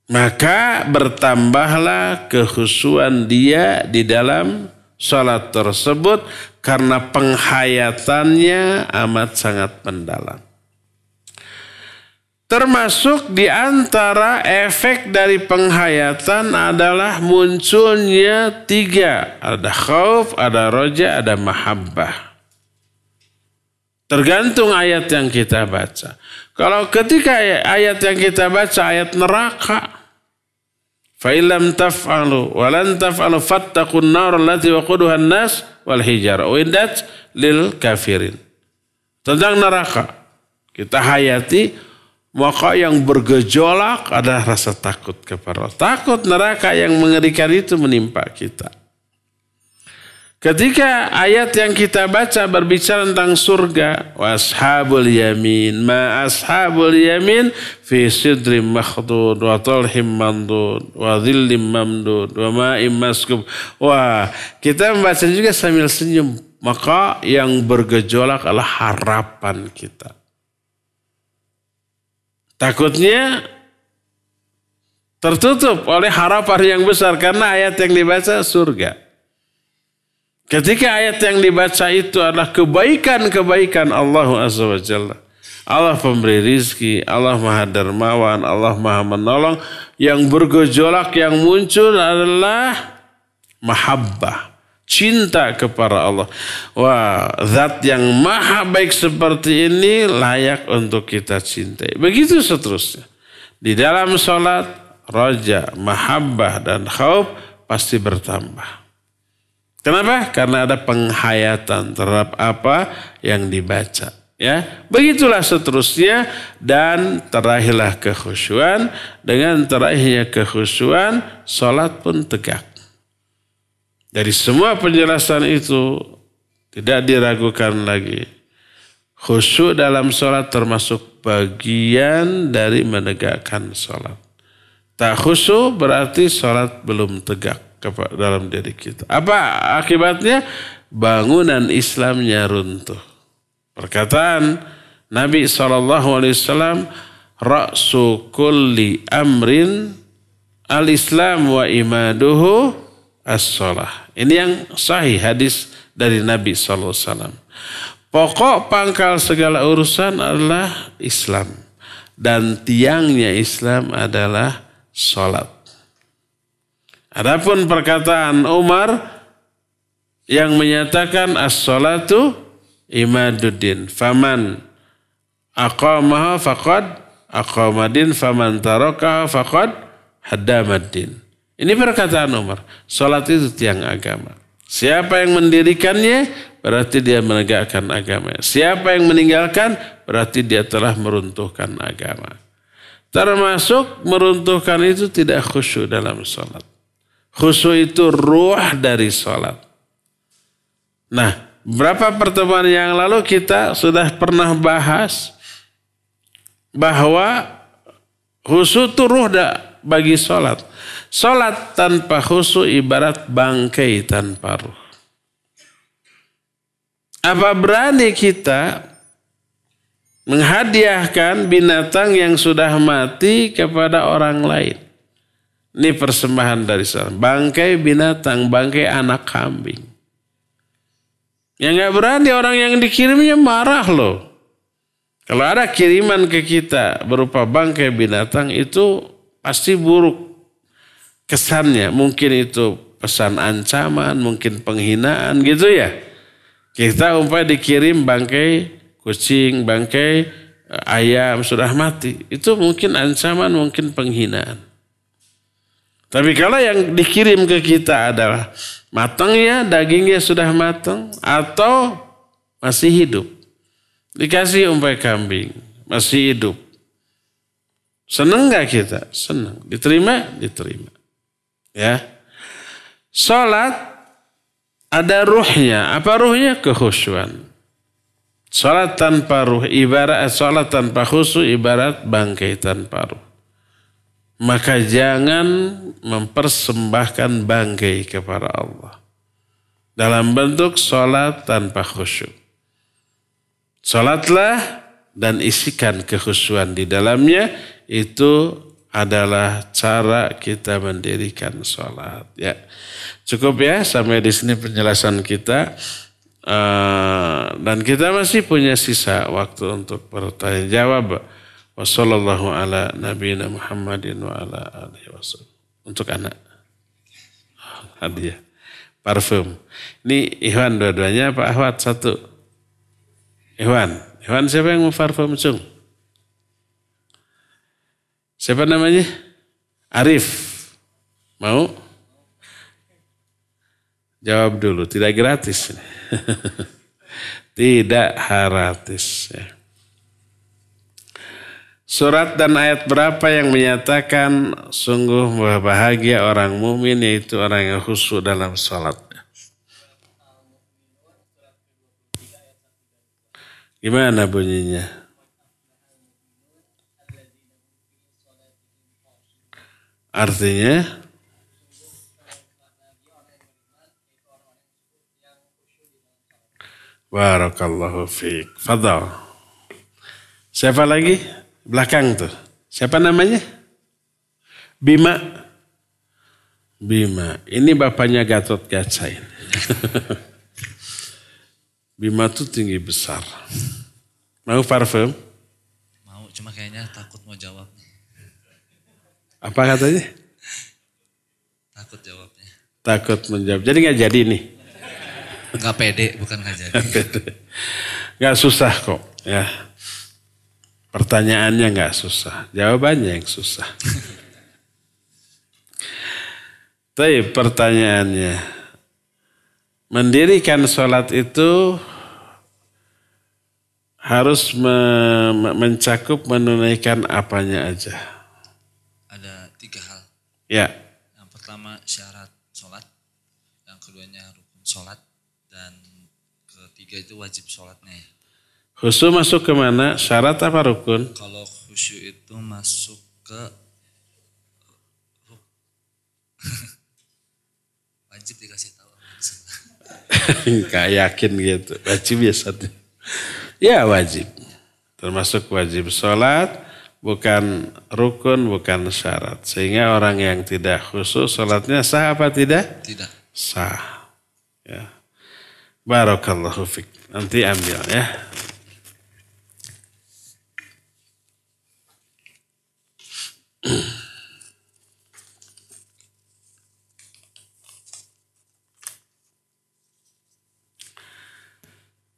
Maka bertambahlah kekhusyuan dia di dalam sholat tersebut karena penghayatannya amat sangat mendalam. Termasuk di antara efek dari penghayatan adalah munculnya 3. Ada khauf, ada roja, ada mahabbah. Tergantung ayat yang kita baca. Kalau ketika ayat yang kita baca ayat neraka, fa illam taf'alu wa lan taf'alu fattaqun nar allati waquduha an-nas wal hijarah uiddat lil kafirin. Tentang neraka kita hayati, maka yang bergejolak adalah rasa takut kepada Allah. Takut neraka yang mengerikan itu menimpa kita. Ketika ayat yang kita baca berbicara tentang surga, wa ashabul yamin, ma ashabul yamin fi sidrim makhdud wa talhim mandud wa dhillim mamdud wa ma'im maskub. Wah, kita membaca juga sambil senyum. Maka yang bergejolak adalah harapan kita. Takutnya tertutup oleh harapan yang besar karena ayat yang dibaca surga. Ketika ayat yang dibaca itu adalah kebaikan-kebaikan Allah Azza wa Jalla. Allah pemberi rizki, Allah maha dermawan, Allah maha menolong. Yang bergejolak yang muncul adalah mahabbah, cinta kepada Allah. Wah, zat yang maha baik seperti ini layak untuk kita cintai. Begitu seterusnya. Di dalam sholat, roja, mahabbah, dan khauf pasti bertambah. Kenapa? Karena ada penghayatan terhadap apa yang dibaca. Ya, begitulah seterusnya dan terakhirlah kekhusyuan. Dengan terakhirnya kekhusyuan, sholat pun tegak. Dari semua penjelasan itu tidak diragukan lagi. Khusyuk dalam sholat termasuk bagian dari menegakkan sholat. Tak khusyuk berarti sholat belum tegak dalam diri kita. Apa akibatnya? Bangunan Islamnya runtuh. Perkataan Nabi SAW, Ra'su kulli amrin al-Islam wa imaduhu as-salah. Ini yang sahih hadis dari Nabi SAW. Pokok pangkal segala urusan adalah Islam. Dan tiangnya Islam adalah salat. Adapun perkataan Umar yang menyatakan as-salatu imaduddin, faman aqamaha faqad aqamadin, faman tarakaha faqad haddamaddin. Ini perkataan Umar. Salat itu tiang agama. Siapa yang mendirikannya berarti dia menegakkan agama. Siapa yang meninggalkan berarti dia telah meruntuhkan agama. Termasuk meruntuhkan itu tidak khusyuk dalam salat. Khusyuk itu ruh dari sholat. Nah, berapa pertemuan yang lalu kita sudah pernah bahas bahwa khusyuk itu ruh bagi sholat. Sholat tanpa khusyuk ibarat bangkai tanpa ruh. Apa berani kita menghadiahkan binatang yang sudah mati kepada orang lain. Ini persembahan dari sana. Bangkai binatang, bangkai anak kambing. Yang gak berani orang yang dikirimnya marah loh. Kalau ada kiriman ke kita berupa bangkai binatang itu pasti buruk kesannya. Mungkin itu pesan ancaman, mungkin penghinaan gitu ya. Kita umpamanya dikirim bangkai kucing, bangkai ayam sudah mati. Itu mungkin ancaman, mungkin penghinaan. Tapi kalau yang dikirim ke kita adalah matangnya, dagingnya sudah matang atau masih hidup. Dikasih umpai kambing, masih hidup. Senang gak kita? Senang. Diterima? Diterima. Ya. Salat ada ruhnya. Apa ruhnya? Kekhusyuan. Salat tanpa ruh ibarat salat tanpa khusyuk ibarat bangkai tanpa ruh. Maka jangan mempersembahkan bangkai kepada Allah dalam bentuk salat tanpa khusyuk. Salatlah dan isikan kekhusyuan di dalamnya, itu adalah cara kita mendirikan salat. Ya, cukup ya sampai di sini penjelasan kita. Dan kita masih punya sisa waktu untuk bertanya jawab. Wassallallahu ala nabiyina Muhammadin wa ala alihi wasallam. Untuk anak hadiah parfum. Ini Ikhwan dua-duanya Pak Ahwat satu. Ikhwan siapa yang mau parfum cung? Siapa namanya? Arif. Mau? Jawab dulu, tidak gratis. Tidak gratis. Ya. Surat dan ayat berapa yang menyatakan sungguh bahagia orang mukmin, yaitu orang yang khusyuk dalam salat? Gimana bunyinya? Artinya? Barakallahu fiik. Fadal. Siapa lagi? Belakang tuh. Siapa namanya? Bima. Bima. Ini bapaknya Gatot Kaca ini. Bima tuh tinggi besar. Mau parfum? Mau, cuma kayaknya takut mau jawab. Apa katanya? Takut jawabnya. Takut menjawab. Jadi gak jadi nih. Gak pede, bukan gak jadi. Gak susah kok. Ya. Pertanyaannya gak susah. Jawabannya yang susah. Tapi pertanyaannya. Mendirikan sholat itu harus mencakup menunaikan apanya aja. Ada 3 hal. Ya. Yang pertama syarat sholat. Yang keduanya rukun sholat. Dan ketiga itu wajib sholatnya. Khusyuk masuk ke mana? Syarat apa rukun? Kalau khusyuk itu masuk ke wajib dikasih tahu. Gak yakin gitu. Wajib biasanya. Ya wajib. Termasuk wajib sholat. Bukan rukun, bukan syarat. Sehingga orang yang tidak khusyuk sholatnya sah apa tidak? Tidak. Sah. Ya. Barakallahu fiik. Nanti ambil ya.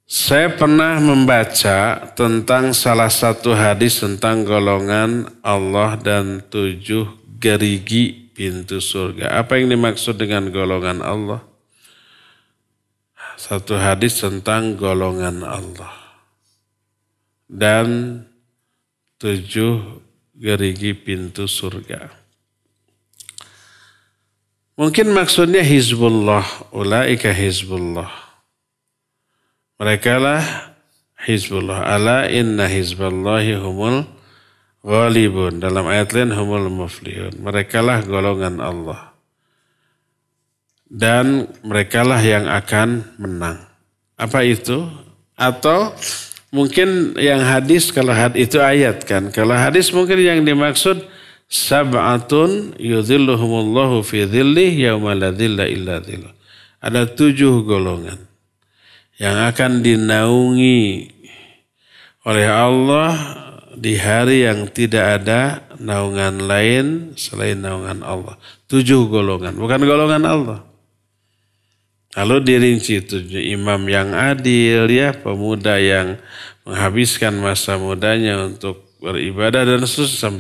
Saya pernah membaca tentang salah satu hadis tentang golongan Allah dan 7 gerigi pintu surga. Apa yang dimaksud dengan golongan Allah? Satu hadis tentang golongan Allah dan 7 gerigi pintu surga. Mungkin maksudnya Hizbullah, ulaika Hizbullah. Mereka lah Hizbullah. Ala inna hizballahi humul ghalibun. Dalam ayat lain humul muflihun. Mereka lah golongan Allah. Dan mereka lah yang akan menang. Apa itu? Atau mungkin yang hadis, kalau hadis itu ayat kan. Kalau hadis mungkin yang dimaksud sab'atun yudhilluhumullahu fi dhillih yauma la dhilla illa dhilluh. Ada 7 golongan yang akan dinaungi oleh Allah di hari yang tidak ada naungan lain selain naungan Allah. 7 golongan, bukan golongan Allah. Lalu dirinci 7, imam yang adil, ya, pemuda yang menghabiskan masa mudanya untuk beribadah dan seterusnya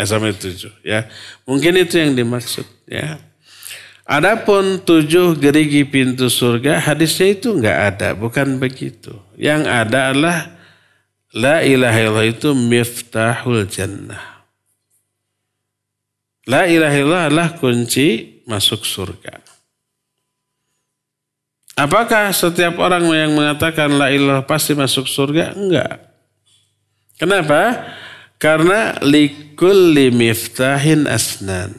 sampai 7, ya. Mungkin itu yang dimaksud, ya. Adapun 7 gerigi pintu surga, hadisnya itu enggak ada, bukan begitu. Yang ada adalah la ilaha illallah itu miftahul jannah. La ilaha illallah adalah kunci masuk surga. Apakah setiap orang yang mengatakan la ilaha pasti masuk surga? Enggak. Kenapa? Karena likulli miftahin asnan.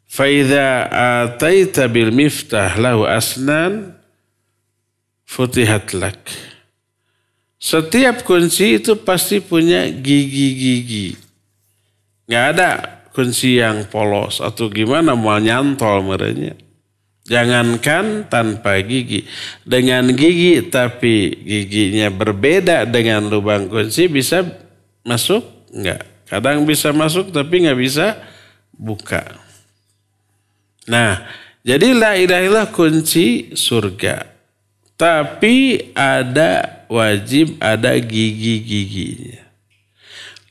Faidha ataita bil miftah lahu asnan futihat lak. Setiap kunci itu pasti punya gigi-gigi. Nggak ada kunci yang polos atau gimana mau nyantol merenya. Jangankan tanpa gigi. Dengan gigi tapi giginya berbeda dengan lubang kunci bisa masuk? Enggak. Kadang bisa masuk tapi nggak bisa buka. Nah, jadi la ilaha illallah kunci surga. Tapi wajib ada gigi-giginya.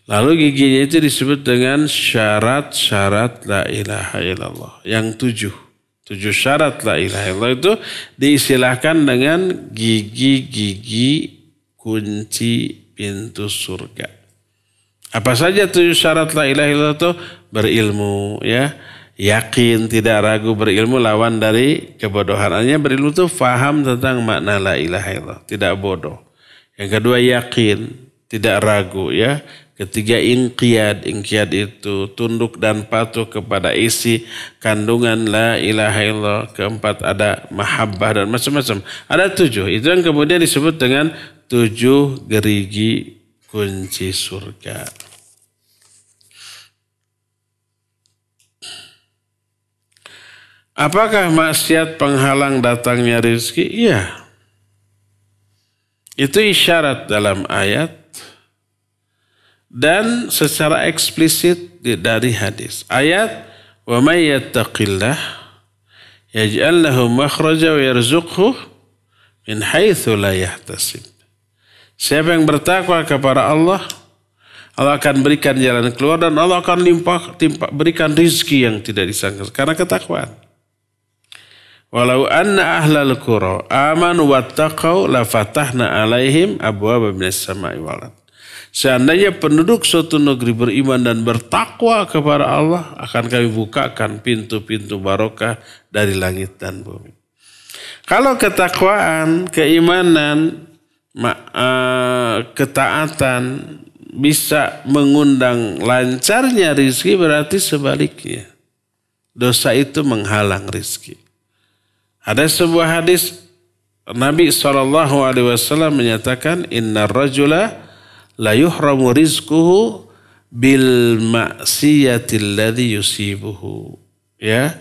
Lalu giginya itu disebut dengan syarat-syarat la ilaha illallah. Yang 7 syarat la ilaha illallah itu diistilahkan dengan gigi-gigi kunci pintu surga. Apa saja 7 syarat la ilaha illallah itu? Berilmu, ya. Yakin, tidak ragu, berilmu lawan dari kebodohan. Artinya berilmu itu faham tentang makna la ilaha illallah, tidak bodoh. Yang kedua yakin, tidak ragu, ya. Ketiga inqiyad itu tunduk dan patuh kepada isi kandungan la ilaha illallah. Keempat ada mahabbah dan macam-macam. Ada 7, itu yang kemudian disebut dengan 7 gerigi kunci surga. Apakah maksiat penghalang datangnya rezeki? Iya. Itu isyarat dalam ayat dan secara eksplisit dari hadis. Ayat, wa may yattaqillah yaj'al lahu makhraja wa yarzuqhu min haitsu la yahtasib. Siapa yang bertakwa kepada Allah, Allah akan berikan jalan keluar dan Allah akan berikan rizki yang tidak disangka karena ketakwaan. Walau anna ahlal qura amanu wattaqau la fatahna alaihim abwaaba minas sama'i wal ardh. Seandainya penduduk suatu negeri beriman dan bertakwa kepada Allah, akan kami bukakan pintu-pintu barokah dari langit dan bumi. Kalau ketakwaan, keimanan, ketaatan bisa mengundang lancarnya rizki, berarti sebaliknya. Dosa itu menghalang rizki. Ada sebuah hadis Nabi SAW menyatakan, Inna rajula la yuhramu rizquhu bil maksiyatil ladzi yusibuhu. Ya,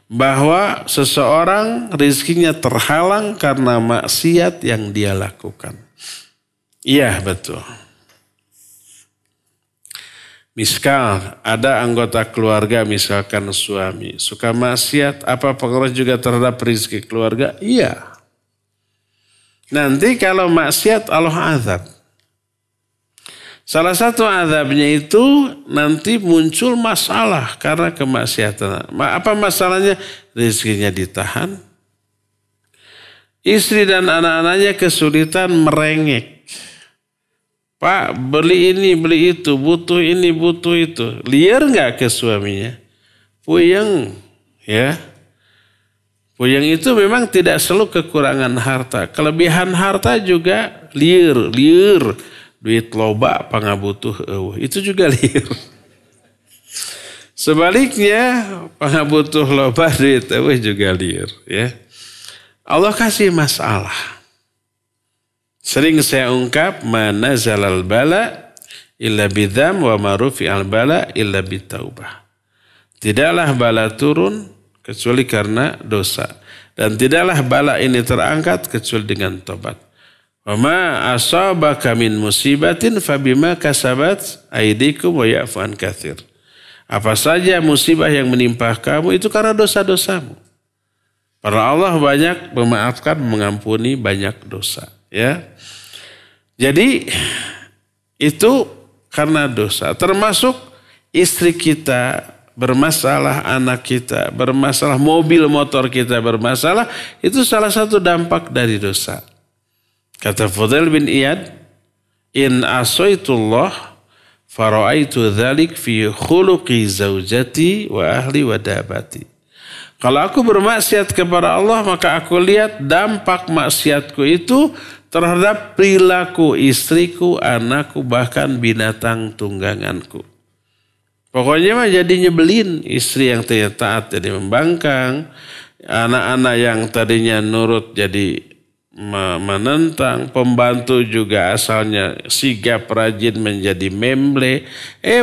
bahwa seseorang rizkinya terhalang karena maksiat yang dia lakukan. Iya, betul. Misal ada anggota keluarga, misalkan suami suka maksiat, apa pengaruh juga terhadap rezeki keluarga? Iya. Nanti kalau maksiat Allah azab. Salah satu azabnya itu nanti muncul masalah karena kemaksiatan. Apa masalahnya? Rezekinya ditahan. Istri dan anak-anaknya kesulitan merengek. Pak, beli ini, beli itu, butuh ini, butuh itu. Liar nggak ke suaminya? Puyeng, ya. Puyeng itu memang tidak selalu kekurangan harta. Kelebihan harta juga liar. Duit loba, pangabutuh, itu juga liar. Sebaliknya, pangabutuh loba, duit juga liar, ya. Allah kasih masalah. Sering saya ungkap, mana zalal bala illa bidham wa marufi al bala illa bitaubah. Tidaklah bala turun kecuali karena dosa. Dan tidaklah bala ini terangkat kecuali dengan tobat. Wa ma asabaka min musibatin fabima kasabat aydikum wa ya'fu an katsir. Apa saja musibah yang menimpa kamu itu karena dosa-dosamu. Para Allah banyak memaafkan, mengampuni banyak dosa. Ya, jadi itu karena dosa. Termasuk istri kita bermasalah, anak kita bermasalah, mobil motor kita bermasalah, itu salah satu dampak dari dosa. Kata Fudail bin Iyad, in asaitullah fara'aitu dzalik fi khuluqi zaujati wa ahli wa dabati. Kalau aku bermaksiat kepada Allah, maka aku lihat dampak maksiatku itu terhadap perilaku istriku, anakku, bahkan binatang tungganganku. Pokoknya mah jadi nyebelin, istri yang tadinya taat jadi membangkang, anak-anak yang tadinya nurut jadi menentang, pembantu juga asalnya sigap rajin menjadi memble.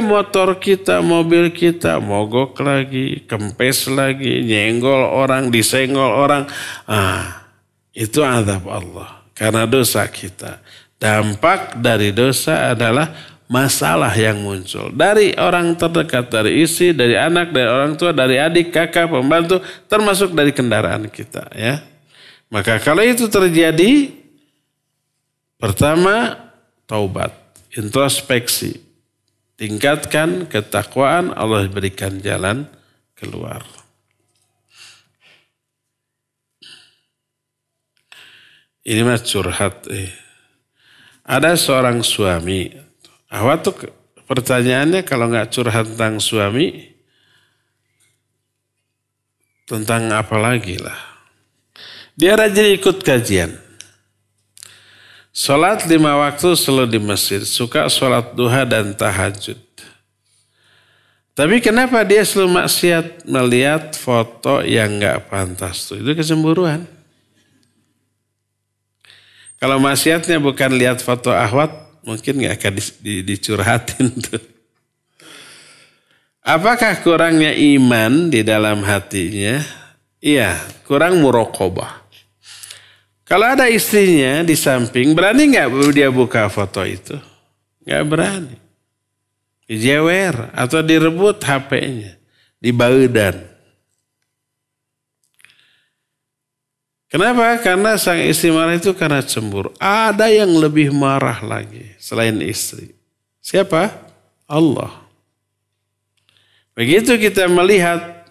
Motor kita, mobil kita mogok lagi, kempes lagi, nyenggol orang, disenggol orang. Itu azab Allah karena dosa kita. Dampak dari dosa adalah masalah yang muncul dari orang terdekat, dari istri, dari anak, dari orang tua, dari adik, kakak, pembantu, termasuk dari kendaraan kita, ya. Maka kalau itu terjadi, pertama taubat, introspeksi, tingkatkan ketakwaan, Allah berikan jalan keluar. Ini mah curhat. Ada seorang suami. Waktu pertanyaannya kalau nggak curhat tentang suami, tentang apa lagi lah. Dia rajin ikut kajian. Sholat 5 waktu selalu di masjid. Suka sholat duha dan tahajud. Tapi kenapa dia selalu maksiat melihat foto yang nggak pantas tuh? Itu kecemburuan. Kalau maksiatnya bukan lihat foto ahwat, mungkin nggak akan dicurhatin tuh. Apakah kurangnya iman di dalam hatinya? Iya, kurang muraqabah. Kalau ada istrinya di samping, berani nggak dia buka foto itu? Nggak berani. Dijewer atau direbut HP-nya, dibaedan. Kenapa? Karena sang istri marah itu karena cemburu. Ada yang lebih marah lagi selain istri. Siapa? Allah. Begitu kita melihat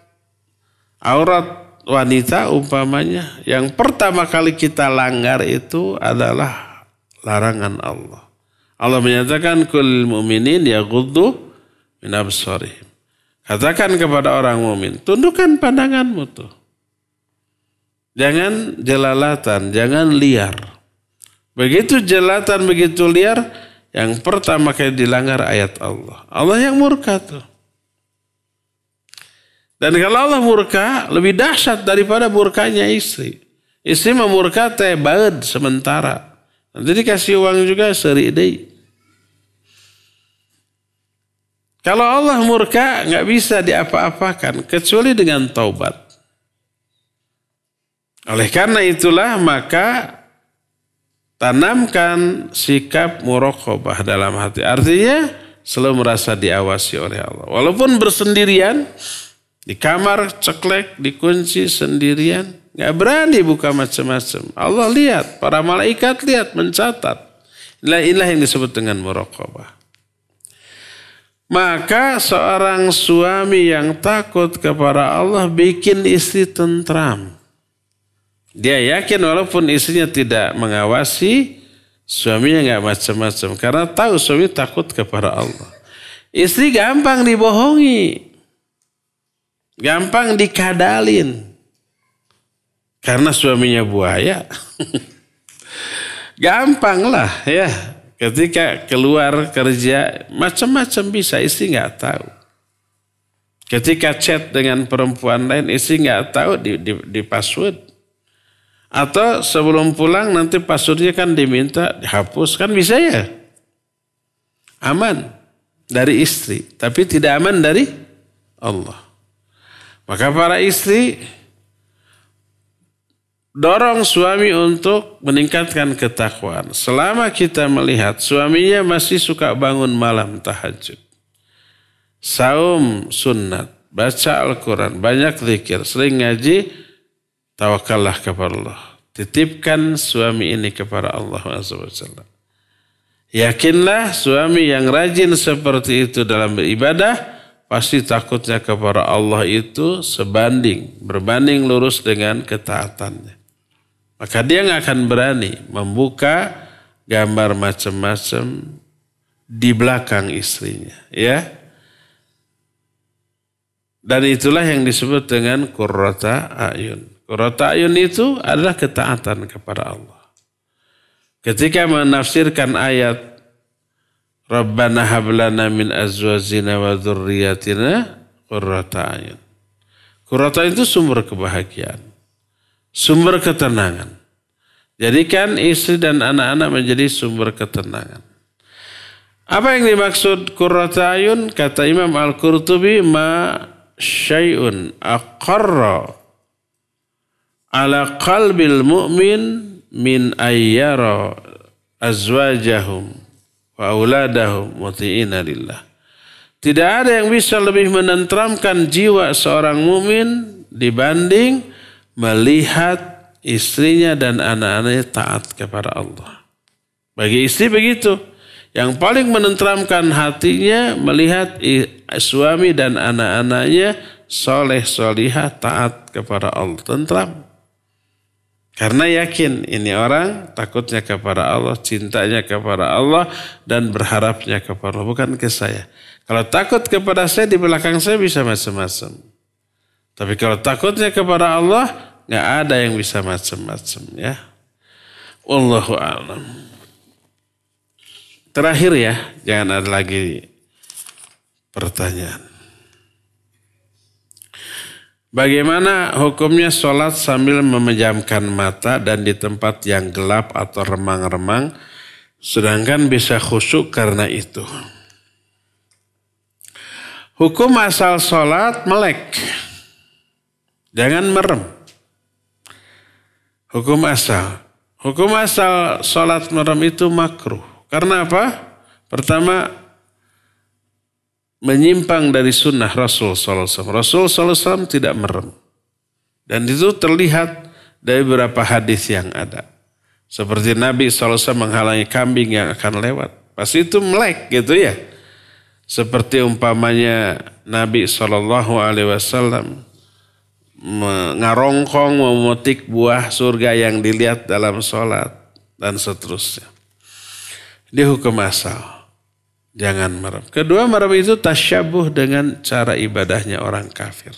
aurat wanita umpamanya, yang pertama kali kita langgar itu adalah larangan Allah. Allah menyatakan kulil mu'minin yaghuddu min absarihim. Katakan kepada orang mukmin, tundukkan pandanganmu tuh. Jangan jelalatan, jangan liar. Begitu jelalatan, begitu liar, yang pertama kali dilanggar ayat Allah. Allah yang murka tuh. Dan kalau Allah murka, lebih dahsyat daripada murkanya istri. Istri memurka teh baed sementara. Nanti dikasih uang juga seri deui. Kalau Allah murka, nggak bisa diapa-apakan kecuali dengan taubat. Oleh karena itulah maka tanamkan sikap muraqabah dalam hati. Artinya selalu merasa diawasi oleh Allah. Walaupun bersendirian, di kamar ceklek, dikunci sendirian, nggak berani buka macam-macam. Allah lihat, para malaikat lihat, mencatat. Inilah yang disebut dengan muraqabah. Maka seorang suami yang takut kepada Allah bikin istri tentram. Dia yakin walaupun istrinya tidak mengawasi, suaminya nggak macam-macam. Karena tahu suami takut kepada Allah. Istri gampang dibohongi. Gampang dikadalin. Karena suaminya buaya. Gampang lah ya. Ketika keluar kerja, macam-macam bisa, istri nggak tahu. Ketika chat dengan perempuan lain, istri nggak tahu di password. Atau sebelum pulang nanti passwordnya kan diminta dihapus, kan bisa ya. Aman dari istri, tapi tidak aman dari Allah. Maka para istri dorong suami untuk meningkatkan ketakwaan. Selama kita melihat suaminya masih suka bangun malam tahajud, saum sunat, baca Al-Quran, banyak zikir, sering ngaji, tawakallah kepada Allah. Titipkan suami ini kepada Allah SWT. Yakinlah suami yang rajin seperti itu dalam beribadah, pasti takutnya kepada Allah itu berbanding lurus dengan ketaatannya. Maka dia nggak akan berani membuka gambar macam-macam di belakang istrinya, ya. Dan itulah yang disebut dengan qurrata a'yun. Qurrata a'yun itu adalah ketaatan kepada Allah. Ketika menafsirkan ayat Rabbana hablana min azwajina wa dzurriyyatina qurrata a'yun. Qurrata itu sumber kebahagiaan, sumber ketenangan. Jadikan istri dan anak-anak menjadi sumber ketenangan. Apa yang dimaksud qurrata a'yun? Kata Imam Al-Qurtubi, ma syai'un aqarra ala qalbil mu'min min ayyara azwajahum wa auladahum muti'ina lillah. Tidak ada yang bisa lebih menenteramkan jiwa seorang mukmin dibanding melihat istrinya dan anak-anaknya taat kepada Allah. Bagi istri begitu. Yang paling menenteramkan hatinya melihat suami dan anak-anaknya soleh solihah taat kepada Allah. Tentram. Karena yakin ini orang takutnya kepada Allah, cintanya kepada Allah, dan berharapnya kepada Allah. Bukan ke saya. Kalau takut kepada saya, di belakang saya bisa macam-macam. Tapi kalau takutnya kepada Allah, nggak ada yang bisa macam-macam, ya. Wallahu a'lam. Terakhir ya, jangan ada lagi pertanyaan. Bagaimana hukumnya sholat sambil memejamkan mata dan di tempat yang gelap atau remang-remang, sedangkan bisa khusyuk karena itu? Hukum asal sholat melek, jangan merem. Hukum asal sholat merem itu makruh. Karena apa? Pertama, menyimpang dari sunnah Rasul SAW. Rasul SAW tidak merem. Dan itu terlihat dari beberapa hadis yang ada. Seperti Nabi SAW menghalangi kambing yang akan lewat. Pasti itu melek gitu ya. Seperti umpamanya Nabi SAW ngarongkong memetik buah surga yang dilihat dalam sholat. Dan seterusnya. Di hukum asal. Jangan merem. Kedua, merem itu tasyabuh dengan cara ibadahnya orang kafir.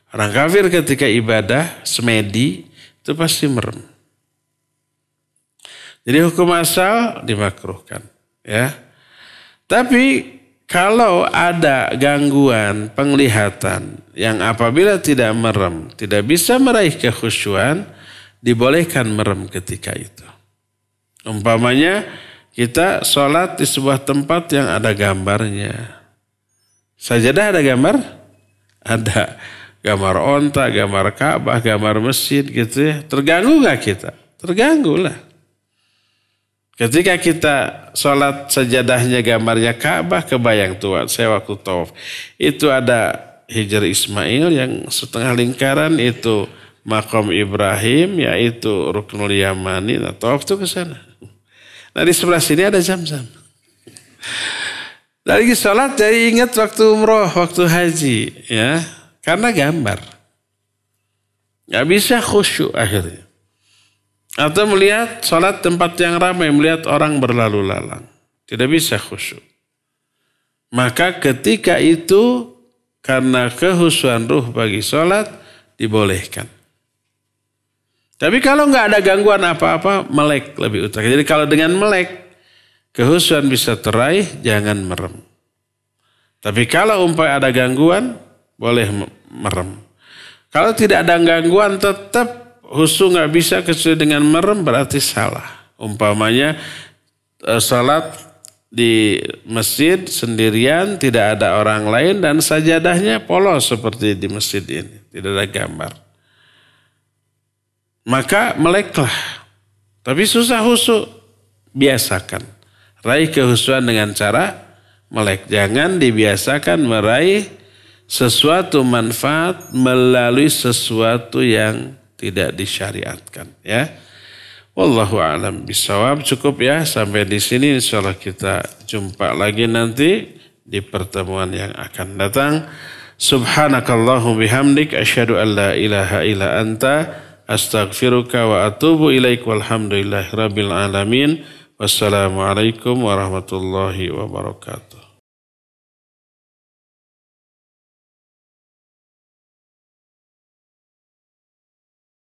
Orang kafir ketika ibadah, semedi, itu pasti merem. Jadi hukum asal dimakruhkan. Ya. Tapi kalau ada gangguan penglihatan yang apabila tidak merem, tidak bisa meraih kekhusyuan, dibolehkan merem ketika itu. Umpamanya, kita sholat di sebuah tempat yang ada gambarnya. Sajadah ada gambar? Ada. Gambar onta, gambar Ka'bah, gambar masjid gitu ya. Terganggu gak kita? Terganggu lah. Ketika kita sholat sajadahnya gambarnya Ka'bah, kebayang tuh saya waktu tawaf. Itu ada Hijr Ismail yang setengah lingkaran, itu Maqam Ibrahim, yaitu Ruknul Yamani. Nah, tawaf tuh ke sana. Nah di sebelah sini ada Zam-Zam. Lagi sholat jadi ingat waktu umroh, waktu haji. Ya, karena gambar. Gak bisa khusyuk akhirnya. Atau melihat sholat tempat yang ramai, melihat orang berlalu lalang. Tidak bisa khusyuk. Maka ketika itu karena kehusuan ruh bagi sholat dibolehkan. Tapi kalau nggak ada gangguan apa-apa, melek lebih utama. Jadi kalau dengan melek, kehusuan bisa teraih, jangan merem. Tapi kalau umpamanya ada gangguan, boleh merem. Kalau tidak ada gangguan, tetap husu nggak bisa kecuali dengan merem berarti salah. Umpamanya salat di masjid sendirian, tidak ada orang lain dan sajadahnya polos seperti di masjid ini, tidak ada gambar. Maka meleklah. Tapi susah husu, biasakan. Raih kehusuan dengan cara melek. Jangan dibiasakan meraih sesuatu manfaat melalui sesuatu yang tidak disyariatkan, ya. Wallahu a'lam bishawab. Cukup ya sampai di sini, insyaallah kita jumpa lagi nanti di pertemuan yang akan datang. Subhanakallahumma bihamdik asyhadu an la ilaha illa anta astaghfiruka wa atubu ilaik walhamdulillahirabbil alamin. Wassalamualaikum warahmatullahi wabarakatuh.